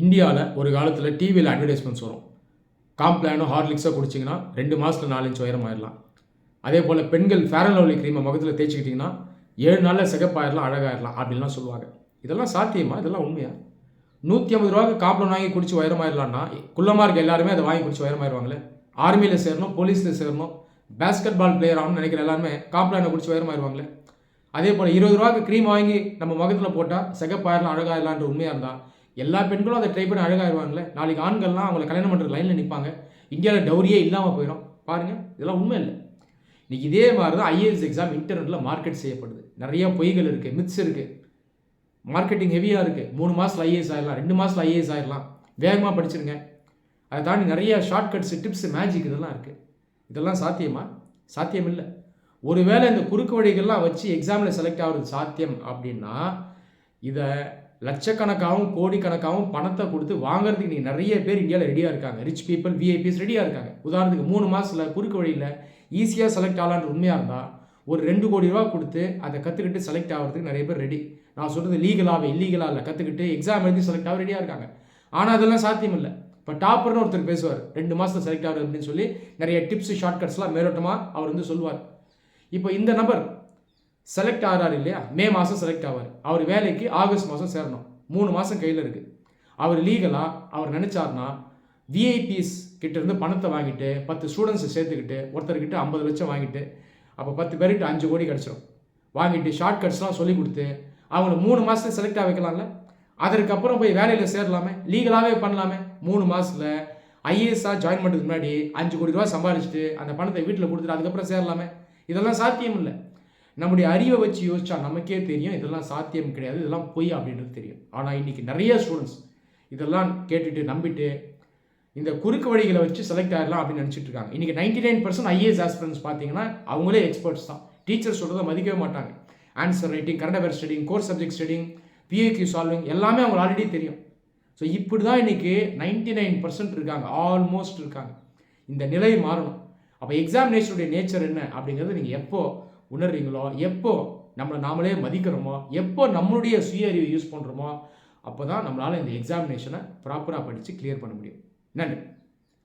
இந்தியாவில் ஒரு காலத்தில் டிவியில் அட்வர்டைஸ்மெண்ட்ஸ் வரும். காம்ப்ளானோ ஹார்லிக்ஸோ குடிச்சிங்கன்னா 2 மாதத்தில் 4 இன்ச் உயரம் ஆயிடலாம். அதே போல் பெண்கள் ஃபேர் அண்ட் லவ்லி க்ரீமை முகத்தில் தேய்ச்சிக்கிட்டிங்கன்னா 7 நாளில் சிகப்பாயிடலாம், அழகாயிடலாம் அப்படின்லாம் சொல்லுவாங்க. இதெல்லாம் சாத்தியமா? இதெல்லாம் உண்மையா? 150 ரூபாய்க்கு காம்ப்ளான் வாங்கி குடிச்சு உயரமாயிடலான்னா குள்ளமாக இருக்க எல்லாருமே அதை வாங்கி குடிச்சு உயரமாயிருவாங்களே. ஆர்மியில் சேரணும், போலீஸில் சேரணும், பேஸ்கெட் பால் பிளேயர் ஆகணும்னு நினைக்கிற எல்லாருமே காம்ப்ளானை குடிச்சு உயரமாயிருவாங்களே. அதே போல் 20 ரூபாய்க்கு க்ரீம் வாங்கி நம்ம முகத்தில் போட்டால் சிகப்பாயிடலாம், அழகாயிடலான்ற உண்மையாக இருந்தால் எல்லா பெண்களும் அதை ட்ரை பண்ணி அழகாயிருவாங்களே. நாளைக்கு ஆண்கள்லாம் அவங்களை கல்யாணம் பண்ணுற லைனில் நிற்பாங்க. இந்தியாவில் டவுரியே இல்லாமல் போயிடும். பாருங்கள், இதெல்லாம் உண்மை இல்லை. இன்றைக்கி இதே மாதிரி தான் ஐஏஎஸ் எக்ஸாம் இன்டர்நெட்டில் மார்க்கெட் செய்யப்படுது. நிறைய பொய்கள் இருக்குது, மித்ஸ் இருக்குது, மார்க்கெட்டிங் ஹெவியாக இருக்குது. 3 மாதத்தில் ஐஏஎஸ் ஆகிடலாம், 2 மாதத்தில் ஐஏஎஸ் ஆகிடலாம், வேகமாக படிச்சிருங்க. அதை தாண்டி நிறைய ஷார்ட்கட்ஸு, டிப்ஸு, மேஜிக் இதெல்லாம் இருக்குது. இதெல்லாம் சாத்தியமா? சாத்தியம் இல்லை. ஒருவேளை இந்த குறுக்கு வழிகள்லாம் வச்சு எக்ஸாமில் செலக்ட் ஆகிறது சாத்தியம் அப்படின்னா இதை லட்சக்கணக்காகவும் கோடிக்கணக்காகவும் பணத்தை கொடுத்து வாங்குறதுக்கு இன்றைக்கி நிறைய பேர் இந்தியாவில் ரெடியாக இருக்காங்க. ரிச் பீப்புள், விஐபிஸ் ரெடியாக இருக்காங்க. உதாரணத்துக்கு 3 மாதத்தில் குறுக்கு வழியில் ஈஸியாக செலக்ட் ஆகலான்ற உண்மையாக இருந்தால் ஒரு 2 கோடி ரூபா கொடுத்து அதை கற்றுக்கிட்டு செலக்ட் ஆகிறதுக்கு நிறைய பேர் ரெடி. நான் சொல்கிறது லீகலாகவே, இல்லீகலாக இல்லை, கற்றுக்கிட்டு எக்ஸாம் எழுதி செலக்ட் ஆக ரெடியாக இருக்காங்க. ஆனால் அதெல்லாம் சாத்தியம் இல்லை. இப்போ டாப்பர்னு ஒருத்தர் பேசுவார், 2 மாதத்தில் செலக்ட் ஆகுது அப்படின்னு சொல்லி நிறைய டிப்ஸு, ஷார்ட்கட்ஸ்லாம் மேலோட்டமாக அவர் வந்து சொல்லுவார். இப்போ இந்த நபர் செலக்ட் ஆகிறார் இல்லையா, மே மாதம் செலக்ட் ஆவார். அவர் வேலைக்கு ஆகஸ்ட் மாதம் சேரணும், 3 மாதம் கையில் இருக்குது. அவர் லீகலாக அவர் நினச்சார்னா விஐபிஎஸ் கிட்டேருந்து பணத்தை வாங்கிட்டு 10 ஸ்டூடெண்ட்ஸை சேர்த்துக்கிட்டு ஒருத்தர்கிட்ட 50 லட்சம் வாங்கிட்டு அப்போ 10 பேர்கிட்ட 5 கோடி கிடச்சிடும். வாங்கிட்டு ஷார்ட்கட்ஸ்லாம் சொல்லி கொடுத்து அவங்கள 3 மாதத்துல செலக்ட் ஆக வைக்கலாம்ல. அதற்கப்புறம் போய் வேலையில் சேரலாமே, லீகலாகவே பண்ணலாமே. 3 மாதத்தில் ஐஏஎஸ்ஸாக ஜாயின் பண்ணுறதுக்கு முன்னாடி 5 கோடி ரூபா சம்பாதிச்சுட்டு அந்த பணத்தை வீட்டில் கொடுத்துட்டு அதுக்கப்புறம் சேரலாமே. இதெல்லாம் சாத்தியம் இல்லை. நம்முடைய அறிவை வச்சு யோசிச்சா நமக்கே தெரியும் இதெல்லாம் சாத்தியம் கிடையாது, இதெல்லாம் பொய் அப்படின்றது தெரியும். ஆனால் இன்றைக்கி நிறைய ஸ்டூடெண்ட்ஸ் இதெல்லாம் கேட்டுட்டு நம்பிட்டு இந்த குறுக்கு வழிகளை வச்சு செலக்ட் ஆகிடலாம் அப்படின்னு நினச்சிட்டு இருக்காங்க. இன்றைக்கி 99% ஐஏஎஸ் ஆஸ்பிரன்ஸ் பார்த்தீங்கன்னா அவங்களே எக்ஸ்பர்ட்ஸ் தான். டீச்சர் சொல்கிறத மதிக்கவே மாட்டாங்க. Answer writing, current affair studying, core subject studying, PAQ solving எல்லாமே அவங்களுக்கு ஆல்ரெடி தெரியும். ஸோ இப்படி தான் இன்றைக்கி 99% இருக்காங்க, ஆல்மோஸ்ட் இருக்காங்க. இந்த நிலை மாறணும். அப்போ எக்ஸாமினேஷனுடைய நேச்சர் என்ன அப்படிங்கிறது நீங்கள் எப்போ உணர்றீங்களோ, எப்போ நம்மளை நாமளே மதிக்கிறோமோ, எப்போ நம்மளுடைய சுய அறிவை யூஸ் பண்ணுறோமோ அப்போ தான் நம்மளால் இந்த எக்ஸாமினேஷனை ப்ராப்பராக படித்து கிளியர் பண்ண முடியும். நன்றி.